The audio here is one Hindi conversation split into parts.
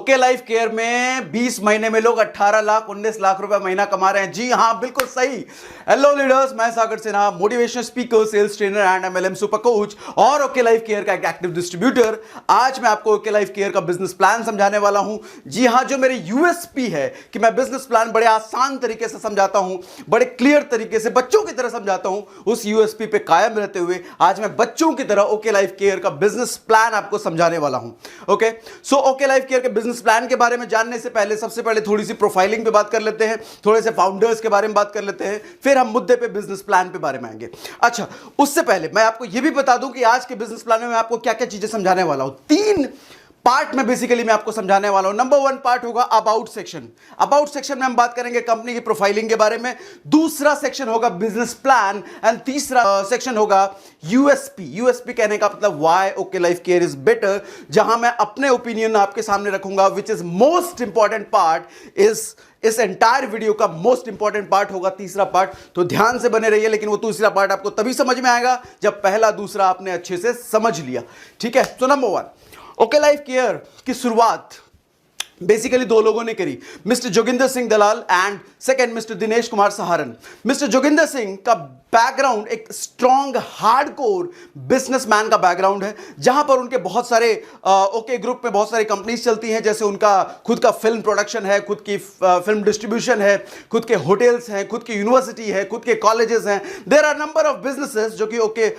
ओके लाइफ केयर में 20 महीने में लोग 18 लाख 19 लाख रुपए महीना कमा रहे हैं। जी हां, बिल्कुल सही। हेलो लीडर्स, मैं Sagar Sinha, motivational speaker, sales trainer and MLM super coach और ओके लाइफ केयर का एक एक्टिव डिस्ट्रीब्यूटर। आज मैं आपको ओके लाइफ केयर का बिजनेस प्लान समझाने वाला हूं। जी हां, जो मेरी यूएसपी है कि मैं बिजनेस प्लान बड़े आसान तरीके से समझाता हूं, बड़े क्लियर तरीके से बच्चों की तरह समझाता हूं, उस यूएसपी पे कायम रहते हुए आज मैं बच्चों की तरह ओके लाइफ केयर का बिजनेस प्लान आपको समझाने वाला हूं। Okay, so okay life care के बिजनेस प्लान के बारे में जानने से पहले सबसे पहले थोड़ी सी प्रोफाइलिंग पे बात कर लेते हैं, थोड़े से फाउंडर्स के बारे में बात कर लेते हैं, फिर हम मुद्दे पे बिजनेस प्लान पे बारे में आएंगे। अच्छा, उससे पहले मैं आपको यह भी बता दूं कि आज के बिजनेस प्लान में मैं आपको क्या क्या चीजें समझाने वाला हूं। 3 पार्ट में बेसिकली मैं आपको समझाने वाला हूं। नंबर 1 पार्ट होगा अबाउट सेक्शन। अबाउट सेक्शन में हम बात करेंगे कंपनी की प्रोफाइलिंग के बारे में। दूसरा सेक्शन होगा बिजनेस प्लान एंड तीसरा सेक्शन होगा यूएसपी। यूएसपी कहने का मतलब why okay life care is better, जहां मैं अपने ओपिनियन आपके सामने रखूंगा, which is most important part इस एंटायर वीडियो का मोस्ट इंपॉर्टेंट पार्ट होगा तीसरा पार्ट। तो ध्यान से बने रहिए, लेकिन वो दूसरा पार्ट आपको तभी समझ में आएगा जब पहला दूसरा आपने अच्छे से समझ लिया। ठीक है, तो नंबर 1, ओके लाइफ केयर की शुरुआत बेसिकली 2 लोगों ने करी, mister Joginder Singh Dalal and second mister Dinesh Kumar Saharan. Mister Joginder Singh का बैकग्राउंड एक स्ट्रॉन्ग हार्डकोर बिजनेसमैन का बैकग्राउंड है, जहां पर उनके बहुत सारे ओके ग्रुप में बहुत सारी कंपनीज चलती हैं, जैसे उनका खुद का फिल्म प्रोडक्शन है, खुद की फिल्म डिस्ट्रीब्यूशन है, खुद के होटल्स हैं, खुद की यूनिवर्सिटी है, खुद के कॉलेजेस हैं। There are number of businesses जो कि okay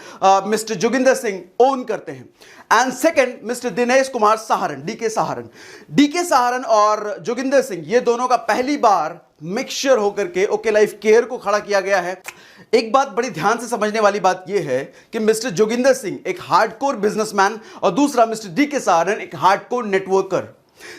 mister Joginder Singh own करते हैं। And second mister Dinesh Kumar Saharan, DK Saharan और जोगिंदर सिंह, ये दोनों का पहली बार मिक्सचर होकर के ओके लाइफ केयर को खड़ा किया गया है। एक बात बड़ी ध्यान से समझने वाली बात यह है कि मिस्टर जोगिंदर सिंह एक हार्डकोर बिजनेसमैन और दूसरा मिस्टर डीके सहारन एक हार्डकोर नेटवर्कर।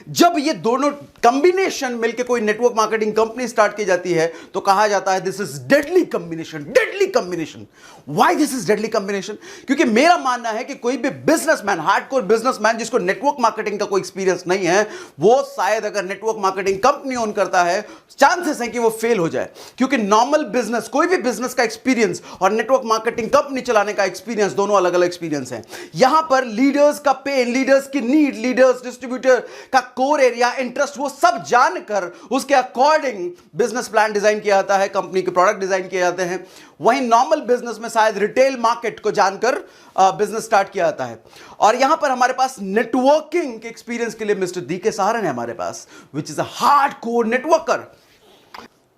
जब ये दोनों कॉम्बिनेशन मिलकर कोई नेटवर्क मार्केटिंग कंपनी स्टार्ट की जाती है तो कहा जाता है this is deadly combination. Why this is deadly combination? क्योंकि मेरा मानना है कि कोई भी बिजनेसमैन, हार्डकोर बिजनेसमैन जिसको नेटवर्क मार्केटिंग का कोई एक्सपीरियंस नहीं है, वो शायद अगर नेटवर्क मार्केटिंग कंपनी ओन करता है, चांसेस है कि वो फेल हो जाए। क्योंकि नॉर्मल बिजनेस, कोई भी बिजनेस का एक्सपीरियंस और नेटवर्क मार्केटिंग कंपनी चलाने का एक्सपीरियंस दोनों अलग अलग एक्सपीरियंस है। यहां पर लीडर्स का पेन, लीडर्स की नीड, लीडर्स डिस्ट्रीब्यूटर का कोर एरिया, इंटरेस्ट, वो सब जानकर उसके अकॉर्डिंग बिजनेस प्लान डिजाइन किया जाता है, कंपनी के प्रोडक्ट डिजाइन किए जाते हैं। वहीं नॉर्मल बिजनेस में शायद रिटेल मार्केट को जानकर बिजनेस स्टार्ट किया जाता है। और यहां पर हमारे पास नेटवर्किंग के एक्सपीरियंस के लिए मिस्टर डीके सहारन है हमारे पास, which is a hardcore networker.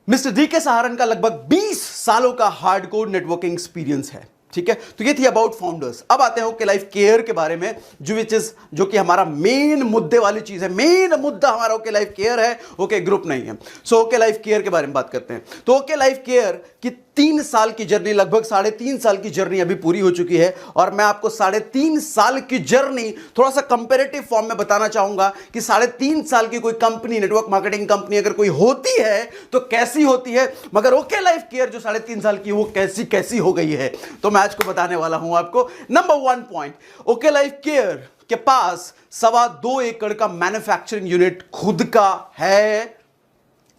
Mister DK Saharan का लगभग 20 सालों का हार्डकोर नेटवर्किंग एक्सपीरियंस है। ठीक है, तो ये थी अबाउट फाउंडर्स। अब आते हैं ओके लाइफ केयर के बारे में, जो कि हमारा मेन मुद्दे वाली चीज है। मेन मुद्दा हमारा ओके लाइफ केयर है, ओके ग्रुप नहीं है। सो ओके लाइफ केयर के बारे में बात करते हैं। तो ओके लाइफ केयर की 3 साल की जर्नी, लगभग 3.5 साल की जर्नी अभी पूरी हो चुकी है, और मैं आपको 3.5 साल की जर्नी थोड़ा सा कंपेरेटिव फॉर्म में बताना चाहूंगा कि 3.5 साल की कोई कंपनी, नेटवर्क मार्केटिंग कंपनी अगर कोई होती है तो कैसी होती है, मगर ओके लाइफ केयर जो 3.5 साल की, वो कैसी हो गई है, तो मैं आज को बताने वाला हूं आपको। Number 1 point, okay life care के पास 2.25 एकड़ का मैन्युफैक्चरिंग यूनिट खुद का है,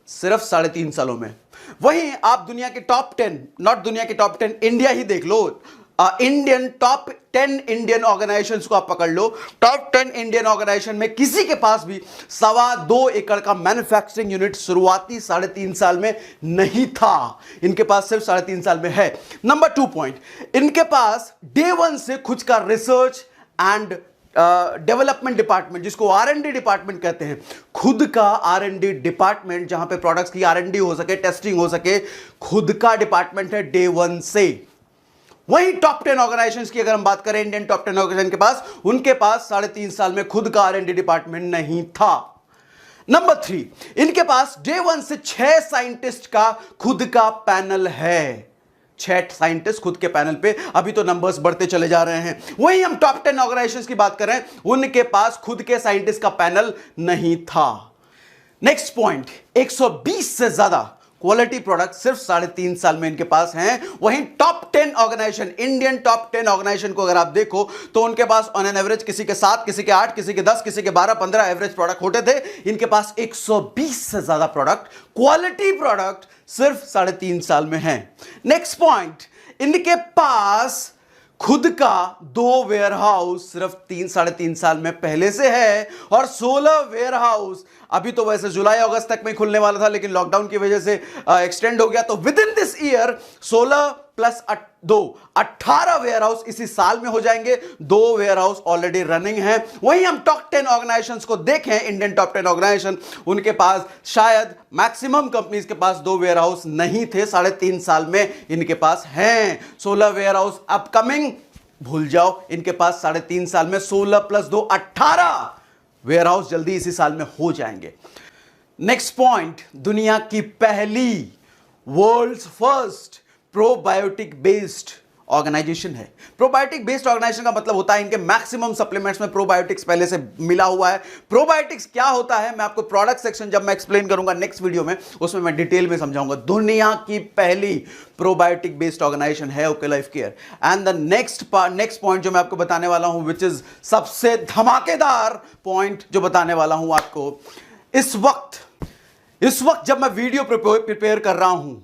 सिर्फ 3.5 सालों में। वहीं आप दुनिया के टॉप 10, नॉट दुनिया के टॉप 10, इंडिया ही देख लो, टॉप 10 इंडियन ऑर्गेनाइजेशंस को आप पकड़ लो, टॉप 10 इंडियन ऑर्गेनाइजेशन में किसी के पास भी 2.25 एकड़ का मैन्युफैक्चरिंग यूनिट शुरुआती 3.5 साल में नहीं था। इनके पास सिर्फ 3.5 साल में है। नंबर 2 पॉइंट, इनके पास डे 1 से खुद का रिसर्च एंड डेवलपमेंट डिपार्टमेंट, जिसको R&D डिपार्टमेंट कहते हैं, खुद का R&D डिपार्टमेंट, जहां पे प्रोडक्ट्स की R&D हो सके, टेस्टिंग हो सके, खुद का डिपार्टमेंट है डे 1 से। वहीं टॉप 10 ऑर्गेनाइजेशंस की अगर हम बात करें, इंडियन टॉप 10 ऑर्गेनाइजेशन के पास, उनके पास 3.5 साल में खुद का R&D डिपार्टमेंट नहीं था। नंबर 3, इनके पास डे 1 से 6 साइंटिस्ट का खुद का पैनल है। 6 साइंटिस्ट खुद के पैनल पे, अभी तो नंबर्स बढ़ते चले जा रहे हैं। वहीं हम टॉप 10 ऑर्गेनाइजेशंस की बात करें, उनके पास खुद के साइंटिस्ट का पैनल नहीं था। नेक्स्ट पॉइंट, 120 से ज्यादा क्वालिटी प्रोडक्ट सिर्फ 3.5 साल में इनके पास हैं। वहीं top 10 organisation, Indian top 10 organisation को अगर आप देखो तो उनके पास ऑन एन एवरेज किसी के 7, किसी के 8, किसी के 10, किसी के 12, 15 एवरेज प्रोडक्ट होते थे। इनके पास 120 से ज्यादा प्रोडक्ट, क्वालिटी प्रोडक्ट सिर्फ 3.5 साल में है। नेक्स्ट पॉइंट, इनके पास खुद का 2 वेयर हाउस सिर्फ 3-3.5 साल में पहले से है, और 16 वेयर हाउस अभी तो वैसे जुलाई अगस्त तक में खुलने वाला था, लेकिन लॉकडाउन की वजह से एक्सटेंड हो गया। तो within this year 16 plus 2 18 warehouse इसी साल में हो जाएंगे। 2 वेयर हाउस ऑलरेडी रनिंग है। वहीं हम टॉप 10 ऑर्गेनाइजेशंस को देखें, इंडियन टॉप 10 ऑर्गेनाइजेशन, उनके पास शायद मैक्सिमम कंपनीज के पास 2 वेयर हाउस नहीं थे, 3.5 साल में इनके पास हैं 16 वेयर हाउस अपकमिंग। भूल जाओ, इनके पास 3.5 साल में 16 प्लस 2 18 वेयर हाउस जल्दी इसी साल में हो जाएंगे। नेक्स्ट पॉइंट, दुनिया की पहली world's first probiotic based organisation है। प्रोबायोटिक बेस्ड ऑर्गेनाइजेशन का मतलब होता है इनके मैक्सिमम सप्लीमेंट्स में प्रोबायोटिक्स पहले से मिला हुआ है। प्रोबायोटिक्स क्या होता है मैं आपको प्रोडक्ट सेक्शन जब मैं एक्सप्लेन करूंगा नेक्स्ट वीडियो में, उसमें मैं डिटेल में समझाऊंगा। दुनिया की पहली प्रोबायोटिक बेस्ड ऑर्गेनाइजेशन है okay life care. And the next point जो मैं आपको बताने वाला हूं, विच इज सबसे धमाकेदार पॉइंट जो बताने वाला हूं आपको, इस वक्त जब मैं वीडियो प्रिपेयर कर रहा हूं,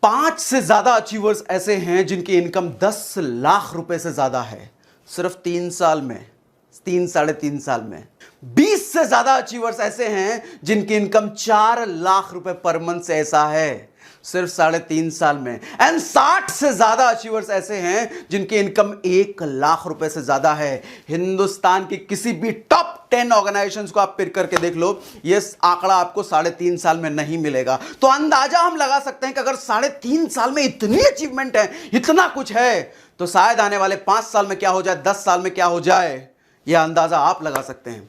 5 से ज्यादा अचीवर्स ऐसे हैं जिनकी इनकम 10 लाख रुपए से ज्यादा है सिर्फ 3 साल में, 3-3.5 साल में। 20 से ज्यादा अचीवर्स ऐसे हैं जिनकी इनकम 4 लाख रुपए पर मंथ से ऐसा है सिर्फ 3.5 साल में। एंड 60 से ज्यादा अचीवर्स ऐसे हैं जिनकी इनकम 1 लाख रुपए से ज्यादा है। हिंदुस्तान की किसी भी टॉप 10 ऑर्गेनाइजेशंस को आप पिक करके देख लो, ये आंकड़ा आपको 3.5 साल में नहीं मिलेगा। तो अंदाजा हम लगा सकते हैं कि अगर 3.5 साल में इतनी अचीवमेंट है, इतना कुछ है, तो शायद आने वाले 5 साल में क्या हो जाए, 10 साल में क्या हो जाए, यह अंदाजा आप लगा सकते हैं।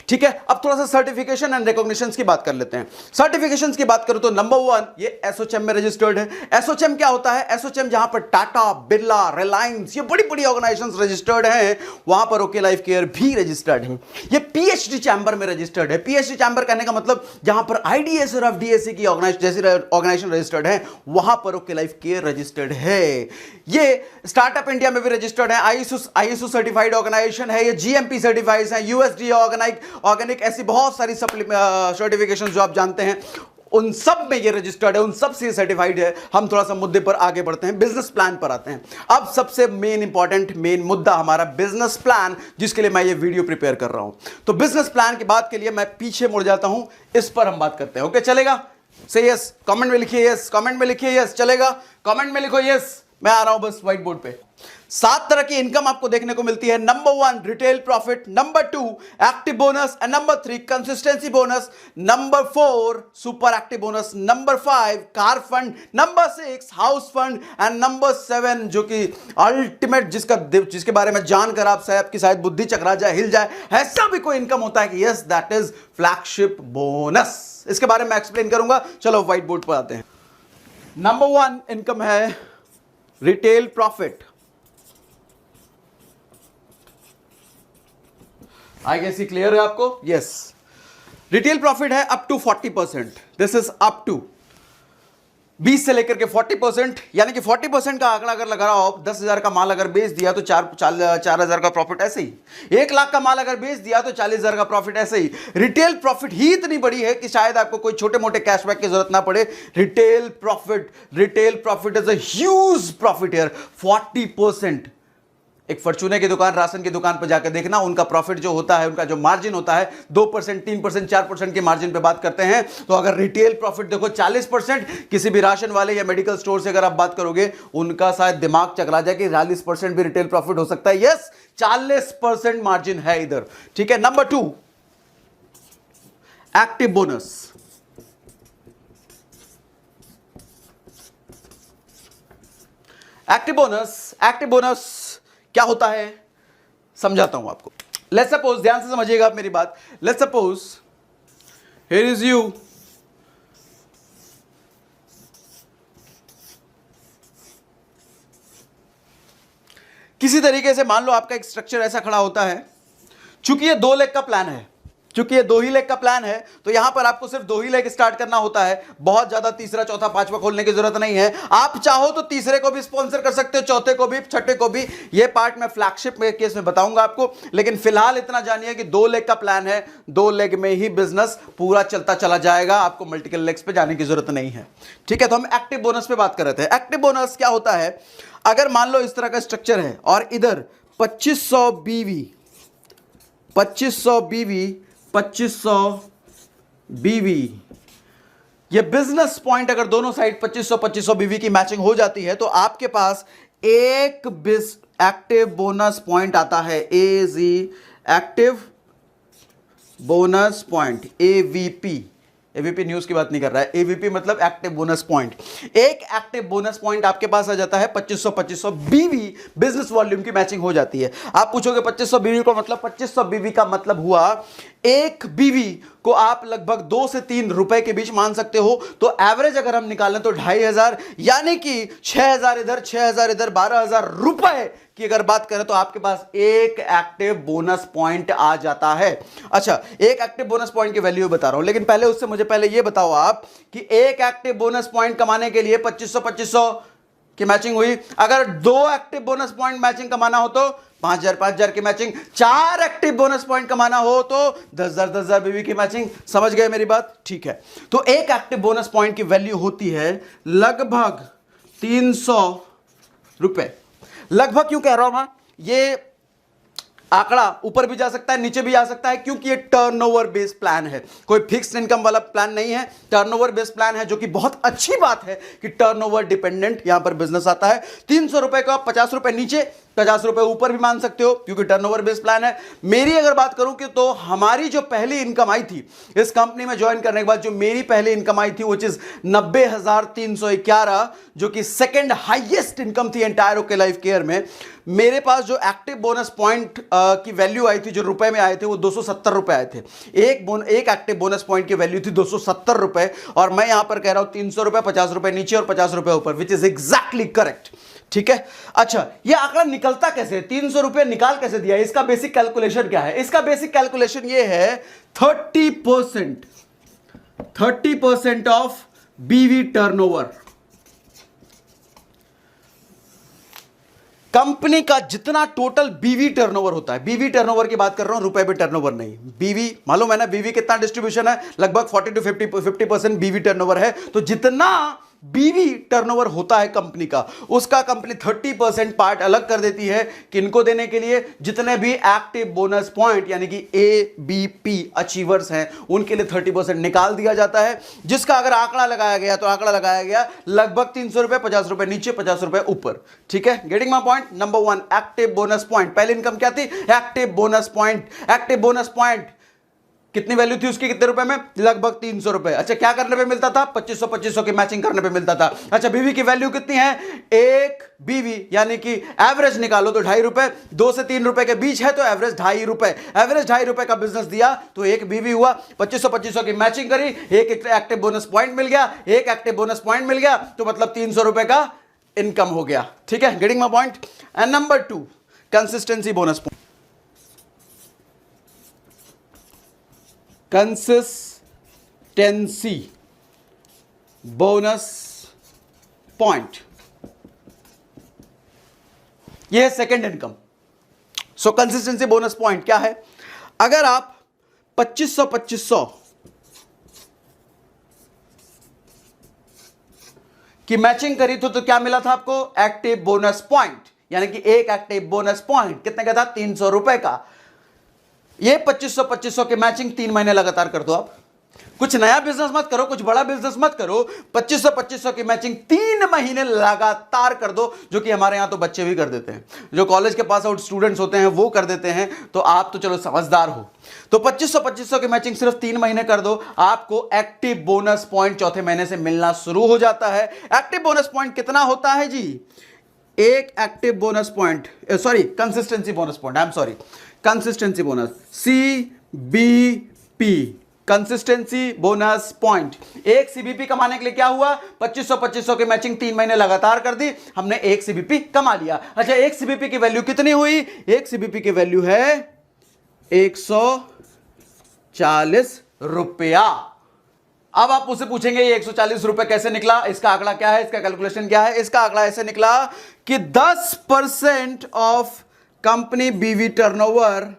ठीक है, अब थोड़ा सा सर्टिफिकेशन एंड रिकॉग्निशन की बात कर लेते हैं। सर्टिफिकेशन की बात करूं तो नंबर 1 ये एसोचैम में रजिस्टर्ड है। एसोचैम क्या होता है? एसोचैम जहां पर टाटा, बिरला, रिलायंस, ये बड़ी बड़ी ऑर्गेनाइजेशंस रजिस्टर्ड हैं, वहां पर ओके लाइफ केयर भी रजिस्टर्ड है। ये पीएचडी चैम्बर में रजिस्टर्ड है। पीएचडी चैम्बर कहने का मतलब जहां पर आईडीएस और एफडीएससी की ऑर्गेनाइजेशन रजिस्टर्ड है, वहां पर ओके लाइफ केयर रजिस्टर्ड है। ये स्टार्टअप इंडिया में भी रजिस्टर्ड है, आईएसओ सर्टिफाइड ऑर्गेनाइजेशन है, ये जीएमपी सर्टिफाइड है, यूएसडी ऑर्गेनिक, ऐसी बहुत सारी सर्टिफिकेशन जो आप जानते हैं, उन सब में ये रजिस्टर्ड है, उन सब से सर्टिफाइड है। हम थोड़ा सा मुद्दे पर आगे बढ़ते हैं, बिजनेस प्लान पर आते हैं। अब सबसे मेन मुद्दा हमारा बिजनेस प्लान, जिसके लिए मैं ये वीडियो प्रिपेयर कर रहा हूं। तो बिजनेस प्लान की बात के लिए मैं पीछे मुड़ जाता हूं, इस पर हम बात करते हैं। ओके, चलेगा? से यस, कमेंट में लिखिए यस, कमेंट में लिखिए यस, चलेगा? कमेंट में लिखो यस, मैं आ रहा हूं बस व्हाइट बोर्ड पे। 7 तरह की इनकम आपको देखने को मिलती है। Number 1 retail profit, number 2 active bonus, and number 3 consistency bonus, number 4 super active bonus, number 5 car fund, number 6 house fund, and number 7 जो कि अल्टीमेट, जिसके बारे में जानकर आपकी शायद बुद्धि चकरा जाए, हिल जाए, ऐसा भी कोई इनकम होता है कि yes, that is flagship bonus. इसके बारे में एक्सप्लेन करूंगा। चलो व्हाइट बोर्ड पर आते हैं। नंबर 1 इनकम है रिटेल प्रॉफिट। आई गेस ये क्लियर है आपको? यस, रिटेल प्रॉफिट है up to 40%। This is up to 20 से लेकर के 40%, यानी कि 40% का आंकड़ा अगर लगा रहा हो, 10,000 का माल अगर बेच दिया तो 4,000 का प्रॉफिट ऐसे ही, 1 लाख का माल अगर बेच दिया तो 40,000 का प्रॉफिट ऐसे ही। रिटेल प्रॉफिट ही इतनी बड़ी है कि शायद आपको कोई छोटे मोटे कैशबैक की जरूरत ना पड़े। Retail profit is a huge profit here, 40%। एक फॉर्च्यूने की दुकान, राशन की दुकान पर जाकर देखना, उनका प्रॉफिट जो होता है, उनका जो मार्जिन होता है, 2%, 3%, 4% के मार्जिन पे बात करते हैं। तो अगर रिटेल प्रॉफिट देखो 40%, किसी भी राशन वाले या मेडिकल स्टोर से अगर आप बात करोगे, उनका शायद दिमाग चकरा जाए कि 40% भी रिटेल प्रॉफिट हो सकता है। यस, 40% मार्जिन है इधर। ठीक है। Number 2 active bonus. Active bonus क्या होता है समझाता हूं आपको। लेट्स सपोज, ध्यान से समझिएगा आप मेरी बात। Let's suppose here is you, किसी तरीके से मान लो आपका एक स्ट्रक्चर ऐसा खड़ा होता है, चूंकि ये 2 लेग का प्लान है, क्योंकि ये 2 ही लेग का प्लान है तो यहां पर आपको सिर्फ 2 ही लेग स्टार्ट करना होता है, बहुत ज्यादा तीसरा चौथा पांचवा खोलने की जरूरत नहीं है। आप चाहो तो तीसरे को भी स्पॉन्सर कर सकते हो, चौथे को भी, छठे को भी। ये पार्ट मैं फ्लैगशिप केस में बताऊंगा आपको, लेकिन फिलहाल इतना जानिए कि 2 लेग का प्लान है, 2 लेग में ही बिजनेस पूरा चलता चला जाएगा, आपको मल्टीपल लेग्स पे जाने की जरूरत नहीं है। ठीक है, तो हम एक्टिव बोनस पे बात कर रहे थे। एक्टिव बोनस क्या होता है, अगर मान लो इस तरह का स्ट्रक्चर है और इधर 2500 बीवी 2500 बीवी 2500 बीवी, ये बिजनेस पॉइंट अगर दोनों साइड 2500 बीवी की मैचिंग हो जाती है तो आपके पास एक एक्टिव बोनस पॉइंट आता है, एजी active bonus point, ABP. ABP news की बात नहीं कर रहा है, एवीपी मतलब एक्टिव बोनस पॉइंट। एक एक्टिव बोनस पॉइंट आपके पास आ जाता है 2500 बीवी, बिजनेस वॉल्यूम की मैचिंग हो जाती है। आप पूछोगे 2500 बीवी का मतलब, 2500 बीवी का मतलब हुआ एक बीवी को आप लगभग 2 से 3 रुपए के बीच मान सकते हो। तो एवरेज अगर हम निकालें तो 2500, यानी कि 6000 इधर 6000 इधर, 12000 रुपए की अगर बात करें तो आपके पास एक एक्टिव बोनस पॉइंट आ जाता है। अच्छा, एक एक्टिव बोनस पॉइंट की वैल्यू बता रहा हूं, लेकिन पहले उससे मुझे पहले यह बताओ आप कि एक एक्टिव बोनस पॉइंट कमाने के लिए 2500 की मैचिंग हुई। अगर 2 एक्टिव बोनस पॉइंट मैचिंग कमाना हो तो 5000 की मैचिंग, 4 एक्टिव बोनस पॉइंट कमाना हो तो 10,000 बीवी की मैचिंग। समझ गए मेरी बात? ठीक है, तो एक एक्टिव बोनस पॉइंट की वैल्यू होती है लगभग 300 रुपए। लगभग क्यों कह रहा हूं मैं, ये आंकड़ा ऊपर भी जा सकता है, नीचे भी आ सकता है, क्योंकि ये टर्नओवर बेस्ड प्लान है, कोई फिक्स्ड इनकम वाला प्लान नहीं है, टर्नओवर बेस्ड प्लान है, जो कि बहुत अच्छी बात है कि टर्नओवर डिपेंडेंट यहां पर बिजनेस आता है। 300 रुपए को आप 50 रुपए नीचे, 50 रुपए ऊपर भी मान सकते हो, क्योंकि टर्नओवर बेस्ड प्लान है। मेरी अगर बात करूं कि तो हमारी जो पहली इनकम आई थी इस कंपनी में ज्वाइन करने के बाद, जो मेरी पहली इनकम आई थी वो चीज 90,311, जो कि सेकंड हाईएस्ट इनकम थी एंटायर ओके लाइफ केयर में। मेरे पास जो एक्टिव बोनस पॉइंट की वैल्यू आई थी, जो रुपए में आए थे, वो 270 रुपए आए थे। एक एक्टिव बोनस पॉइंट की वैल्यू थी 270 रुपए, और मैं यहां पर कह रहा हूं 300 रुपए, 50 रुपए नीचे और 50 रुपए ऊपर, विच इज एग्जैक्टली करेक्ट। ठीक है, अच्छा, यह आंकड़ा निकलता कैसे, 300 रुपए निकाल कैसे दिया, इसका बेसिक कैलकुलेशन क्या है? इसका बेसिक कैलकुलेशन यह है 30% ऑफ बीवी टर्नओवर। कंपनी का जितना टोटल बीवी टर्नओवर होता है, बीवी टर्नओवर की बात कर रहा हूं, रुपए पे टर्नओवर नहीं। बीवी मालूम है ना, बीवी कितना डिस्ट्रीब्यूशन है, लगभग 40 to 50% बीवी टर्नओवर है। तो जितना बीवी टर्नओवर होता है कंपनी का, उसका कंपनी 30% पार्ट अलग कर देती है, किनको देने के लिए, जितने भी एक्टिव बोनस पॉइंट यानी कि एबीपी अचीवर्स हैं उनके लिए 30% निकाल दिया जाता है। जिसका अगर आंकड़ा लगाया गया तो आंकड़ा लगाया गया लगभग 300 रुपए, 50 रुपए नीचे, 50 रुपए ऊपर। ठीक है, getting my point? Number 1 active bonus point, पहली इनकम क्या थी? Active bonus point. Active bonus point कितनी वैल्यू थी उसकी, कितने रुपए में? लगभग 300 रुपए। अच्छा, क्या करने पे मिलता था? 2500 की मैचिंग करने पे मिलता था। अच्छा, बीवी की वैल्यू कितनी है? एक बीवी यानी कि एवरेज निकालो तो 2.5 रुपए, 2 से 3 रुपए के बीच है तो एवरेज 2.5 रुपए। एवरेज 2.5 रुपए का बिजनेस दिया तो एक बीवी हुआ, 2500 की मैचिंग करी, एक एक्टिव बोनस पॉइंट मिल गया, एक एक्टिव बोनस पॉइंट मिल गया तो मतलब 300 रुपए का इनकम हो गया। ठीक है, getting my point? And number 2 consistency bonus point. Consistency bonus point, यह है सेकेंड इनकम। सो कंसिस्टेंसी बोनस पॉइंट क्या है? अगर आप 2500 की मैचिंग करी तो क्या मिला था आपको? एक्टिव बोनस पॉइंट, यानी कि एक एक्टिव बोनस पॉइंट कितने का था? 300 रुपए का। ये 2500 की मैचिंग 3 महीने लगातार कर दो आप। कुछ नया बिजनेस मत करो, कुछ बड़ा बिजनेस मत करो, 2500 की मैचिंग 3 महीने लगातार कर दो, जो कि हमारे यहां तो बच्चे भी कर देते हैं, जो कॉलेज के पास आउट स्टूडेंट्स होते हैं वो कर देते हैं। तो आप तो चलो समझदार हो, तो 2500 की मैचिंग सिर्फ 3 महीने कर दो, आपको एक्टिव बोनस पॉइंट चौथे महीने से मिलना शुरू हो जाता है। एक्टिव बोनस पॉइंट कितना होता है जी? एक active bonus point, sorry consistency bonus point, I am sorry, consistency bonus, CBP, consistency bonus point. एक सीबीपी कमाने के लिए क्या हुआ? 2500 की मैचिंग 3 महीने लगातार कर दी, हमने एक सीबीपी कमा लिया। अच्छा, एक सीबीपी की वैल्यू कितनी हुई? एक सीबीपी की वैल्यू है रुपया। अब आप मुझसे पूछेंगे ये 140 रुपए कैसे निकला, इसका आंकड़ा क्या है, इसका कैलकुलेशन क्या है। इसका आंकड़ा ऐसे निकला कि 10% ऑफ कंपनी बीवी टर्नओवर,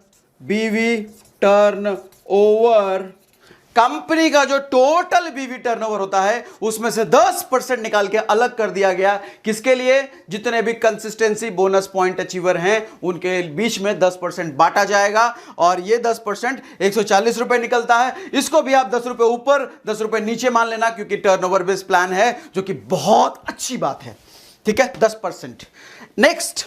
कंपनी का जो टोटल बीवी टर्नओवर होता है उसमें से 10% निकाल के अलग कर दिया गया। किसके लिए? जितने भी कंसिस्टेंसी बोनस पॉइंट अचीवर हैं उनके बीच में 10% बांटा जाएगा, और ये 10% 140 रुपए निकलता है। इसको भी आप 10 रुपए ऊपर 10 रुपए नीचे मान लेना, क्योंकि टर्नओवर बेस्ड प्लान है, जो कि बहुत अच्छी बात है। ठीक है, 10%। नेक्स्ट,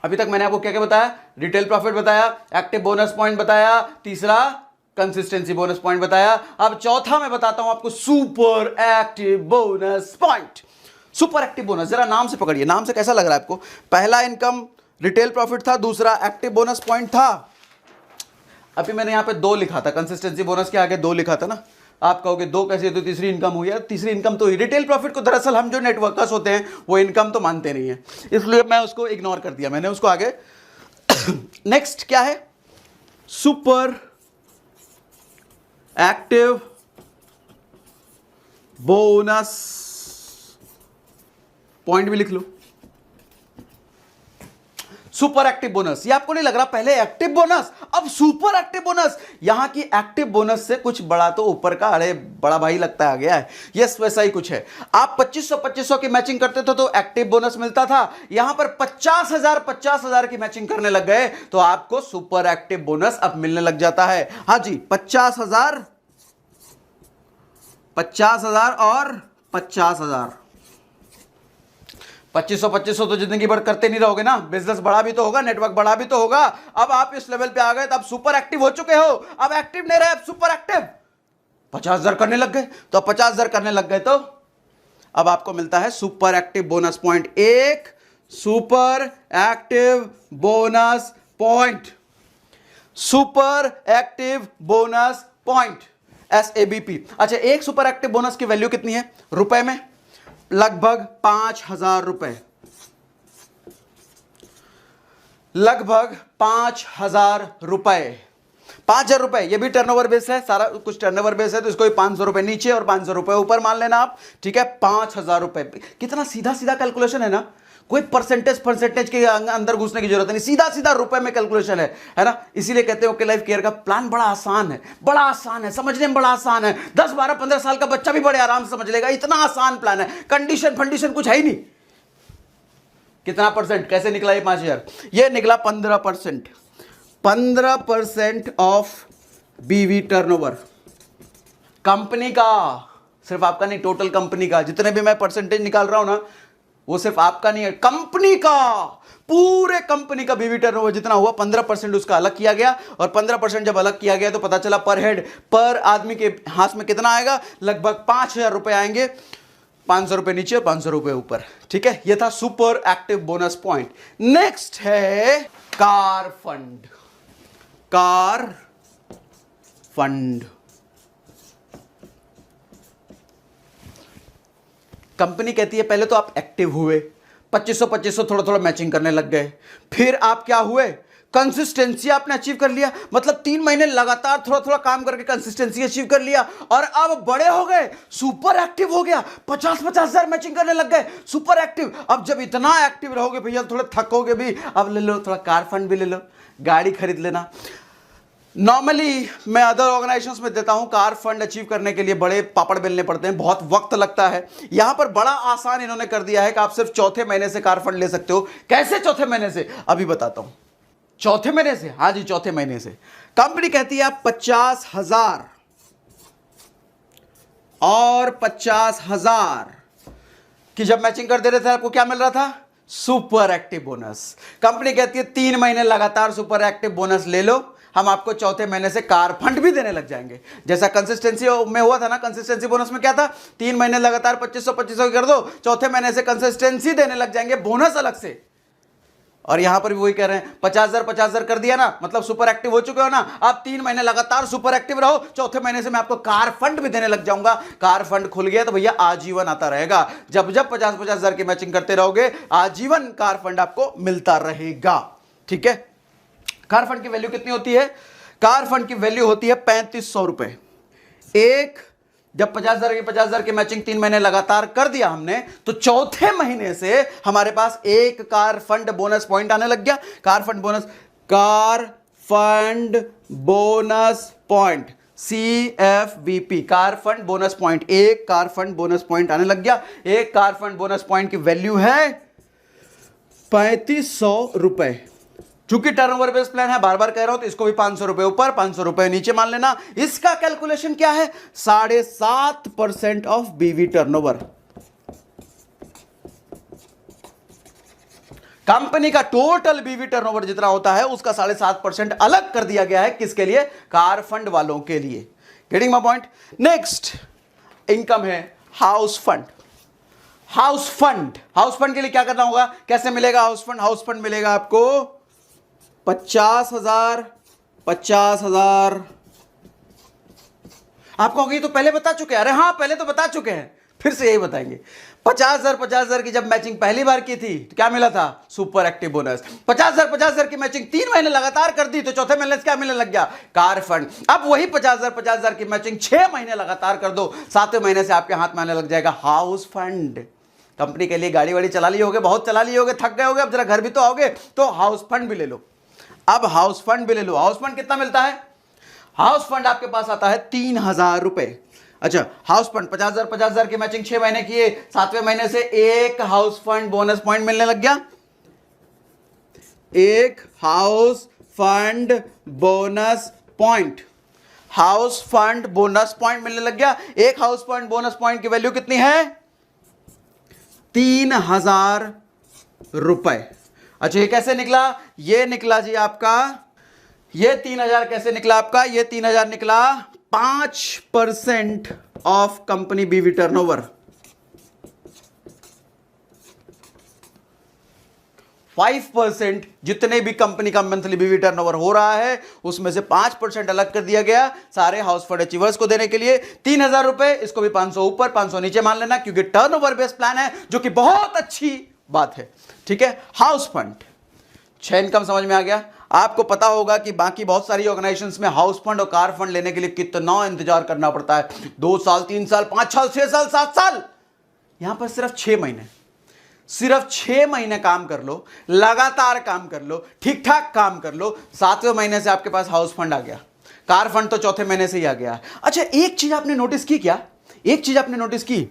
अभी तक मैंने आपको क्या क्या बताया? रिटेल प्रॉफिट बताया, एक्टिव बोनस पॉइंट बताया, तीसरा कंसिस्टेंसी बोनस पॉइंट बताया। अब चौथा मैं बताता हूं आपको super active bonus point. Super active bonus, जरा नाम से पकड़िए, नाम से कैसा लग रहा है आपको? पहला इनकम रिटेल प्रॉफिट था, दूसरा एक्टिव बोनस पॉइंट था। अभी मैंने यहां पे 2 लिखा था, कंसिस्टेंसी बोनस के आगे 2 लिखा था ना। आप कहोगे 2 कैसे, तो तीसरी इनकम हुई है। तीसरी इनकम तो रिटेल प्रॉफिट को दरअसल हम जो नेटवर्कर्स होते हैं वो इनकम तो मानते नहीं है, इसलिए मैं उसको इग्नोर कर दिया, मैंने उसको आगे। नेक्स्ट क्या है? सुपर एक्टिव बोनस पॉइंट भी लिख लो। सुपर एक्टिव बोनस, ये आपको नहीं लग रहा पहले एक्टिव बोनस अब सुपर एक्टिव बोनस? यहां की एक्टिव बोनस से कुछ बड़ा तो ऊपर का, अरे बड़ा भाई लगता आ गया है। यस, वैसा ही कुछ है। आप 2500 की मैचिंग करते थे तो एक्टिव बोनस मिलता था, यहां पर 50,000 की मैचिंग करने लग गए तो आपको सुपर एक्टिव बोनस अब मिलने लग जाता है। हां जी, 50,000 और 50,000। 2500 तो जिंदगी भर करते नहीं रहोगे ना, बिजनेस बड़ा भी तो होगा, नेटवर्क बड़ा भी तो होगा। अब आप इस लेवल पे आ गए तो आप सुपर एक्टिव हो चुके हो। अब एक्टिव नहीं रहे, अब सुपर एक्टिव। 50,000 करने लग गए तो 50,000 करने लग गए तो अब आपको मिलता है सुपर एक्टिव बोनस पॉइंट। एक super active bonus point, super active bonus point, SABP। अच्छा, एक सुपर एक्टिव बोनस की वैल्यू कितनी है रुपए में? लगभग 5,000 रुपए, लगभग 5,000 रुपए। 5,000 रुपए, ये भी टर्नओवर बेस है, सारा कुछ टर्नओवर बेस है, तो इसको 500 रुपए नीचे और 500 रुपए ऊपर मान लेना आप। ठीक है, 5,000 रुपए। कितना सीधा सीधा कैलकुलेशन है ना, कोई परसेंटेज के अंदर घुसने की जरूरत नहीं, सीधा सीधा रुपए में कैलकुलेशन है ना। इसीलिए कहते हैं ओके लाइफ केयर का प्लान बड़ा आसान है, बड़ा आसान है समझने में, बड़ा आसान है। 10, 12, 15 साल का बच्चा भी बड़े आराम से समझ लेगा, इतना आसान प्लान है। कंडीशन फंडीशन कुछ है ही नहीं। कितना परसेंट, कैसे निकला ये 5,000? ये निकला 15%। 15% ऑफ बीवी टर्नओवर, कंपनी का, सिर्फ आपका नहीं, टोटल कंपनी का। जितने भी मैं परसेंटेज निकाल रहा हूं ना, वो सिर्फ आपका नहीं है, कंपनी का, पूरे कंपनी का बीवी टर्नओवर जितना हुआ 15% उसका अलग किया गया। और 15% जब अलग किया गया तो पता चला पर हेड, पर आदमी के हाथ में कितना आएगा? लगभग 5,000 रुपए आएंगे। 500 रुपए नीचे और 500 रुपए ऊपर। ठीक है, यह था super active bonus point. Next है car fund. Car fund, company कहती है पहले तो आप एक्टिव हुए, 2500 थोड़ा थोड़ा मैचिंग करने लग गए, फिर आप क्या हुए? कंसिस्टेंसी आपने अचीव कर लिया, मतलब 3 महीने लगातार थोड़ा थोड़ा काम करके कंसिस्टेंसी अचीव कर लिया, और अब बड़े हो गए, सुपर एक्टिव हो गया, 50,000 मैचिंग करने लग गए, सुपर एक्टिव। अब जब इतना एक्टिव रहोगे भैया, थोड़ा थकोगे भी, अब ले लो थोड़ा कार फंड भी ले लो, गाड़ी खरीद लेना। नॉर्मली मैं अदर ऑर्गेनाइजेशंस में देता हूं, कार फंड अचीव करने के लिए बड़े पापड़ बेलने पड़ते हैं, बहुत वक्त लगता है। यहां पर बड़ा आसान इन्होंने कर दिया है कि आप सिर्फ चौथे महीने से कार फंड ले सकते हो। कैसे चौथे महीने से? अभी बताता हूं। चौथे महीने से, हाँ जी, चौथे महीने से। कंपनी कहती है आप 50,000 और 50,000 की जब मैचिंग कर दे रहे थे, आपको क्या मिल रहा था? Super active bonus. कंपनी कहती है 3 महीने लगातार सुपर एक्टिव बोनस ले लो, हम आपको चौथे महीने से कार फंड भी देने लग जाएंगे। जैसा कंसिस्टेंसी में हुआ था ना, कंसिस्टेंसी बोनस में क्या था? 3 महीने लगातार 2500 कर दो, चौथे महीने से कंसिस्टेंसी देने लग जाएंगे, बोनस अलग से। और यहां पर भी वही कह रहे हैं, 50,000 कर दिया ना, मतलब सुपर एक्टिव हो चुके हो ना, आप 3 महीने लगातार सुपर एक्टिव रहो, चौथे महीने से मैं आपको कार फंड भी देने लग जाऊंगा। कार फंड खुल गया तो भैया आजीवन आता रहेगा, जब जब 50,000 की मैचिंग करते रहोगे, आजीवन कार फंड आपको मिलता रहेगा। ठीक है, कार फंड की वैल्यू कितनी होती है? कार फंड की वैल्यू होती है 3500 रुपए। एक जब 50,000 की मैचिंग 3 महीने लगातार कर दिया हमने, तो चौथे महीने से हमारे पास एक कार फंड बोनस पॉइंट आने लग गया। Car fund bonus point CFBP, car fund bonus point, एक कार फंड बोनस पॉइंट आने लग गया। एक कार फंड बोनस पॉइंट की वैल्यू है 3500 रुपए। चूंकि टर्नओवर बेस्ड प्लान है, बार बार कह रहा हूं, तो इसको भी 500 रुपए ऊपर 500 रुपए नीचे मान लेना। इसका कैलकुलेशन क्या है? 7.5% ऑफ बीवी टर्नओवर। कंपनी का टोटल बीवी टर्नओवर जितना होता है उसका 7.5% अलग कर दिया गया है। किसके लिए? कार फंड वालों के लिए। Getting my point? Next income है हाउस फंड। हाउस फंड के लिए क्या करना होगा? कैसे मिलेगा हाउस फंड? हाउस फंड मिलेगा आपको 50,000। आपको होगी तो पहले बता चुके हैं। अरे हाँ, पहले तो बता चुके हैं, फिर से यही बताएंगे। 50,000 की जब मैचिंग पहली बार की थी तो क्या मिला था? Super active bonus. 50,000 की मैचिंग 3 महीने लगातार कर दी तो चौथे महीने से क्या मिलने लग गया? Car fund. अब वही 50,000 की मैचिंग 6 महीने लगातार कर दो, 7वें महीने से आपके हाथ में आने लग जाएगा हाउस फंड। कंपनी के लिए गाड़ी वाड़ी चला लिए होगे, बहुत चला लिए होगे, थक गए होगे, अब जरा घर भी तो आओगे, तो हाउस फंड भी ले लो। अब हाउस फंड भी ले लो। हाउस फंड कितना मिलता है? हाउस फंड आपके पास आता है 3,000 रुपए। अच्छा, हाउस फंड 50,000 की मैचिंग 6 महीने किए, 7वें महीने से एक हाउस फंड बोनस पॉइंट मिलने लग गया। एक house fund bonus point, house fund bonus point मिलने लग गया। एक हाउस फंड बोनस पॉइंट की वैल्यू कितनी है? 3,000 रुपए। अच्छा, ये कैसे निकला? ये निकला जी आपका, ये 3,000 कैसे निकला आपका? ये 3,000 निकला 5% ऑफ कंपनी बीवी टर्नओवर। 5% जितने भी कंपनी का मंथली बीवी टर्नओवर हो रहा है उसमें से 5% अलग कर दिया गया सारे हाउस फंड अचीवर्स को देने के लिए। 3,000 रुपए, इसको भी 500 ऊपर 500 नीचे मान लेना, क्योंकि टर्नओवर बेस्ड प्लान है, जो कि बहुत अच्छी बात है। ठीक है, हाउस फंड 6 इनकम समझ में आ गया। आपको पता होगा कि बाकी बहुत सारी ऑर्गेनाइजेशंस में हाउस फंड और कार फंड लेने के लिए कितना इंतजार करना पड़ता है। 2 साल, 3 साल, 5 साल, 6 साल, 7 साल। यहां पर सिर्फ 6 महीने, सिर्फ 6 महीने काम कर लो, लगातार काम कर लो, ठीक ठाक काम कर लो, 7वें महीने से आपके पास हाउस फंड आ गया। कार फंड तो चौथे महीने से ही आ गया। अच्छा, एक चीज आपने नोटिस की क्या? एक चीज आपने नोटिस की,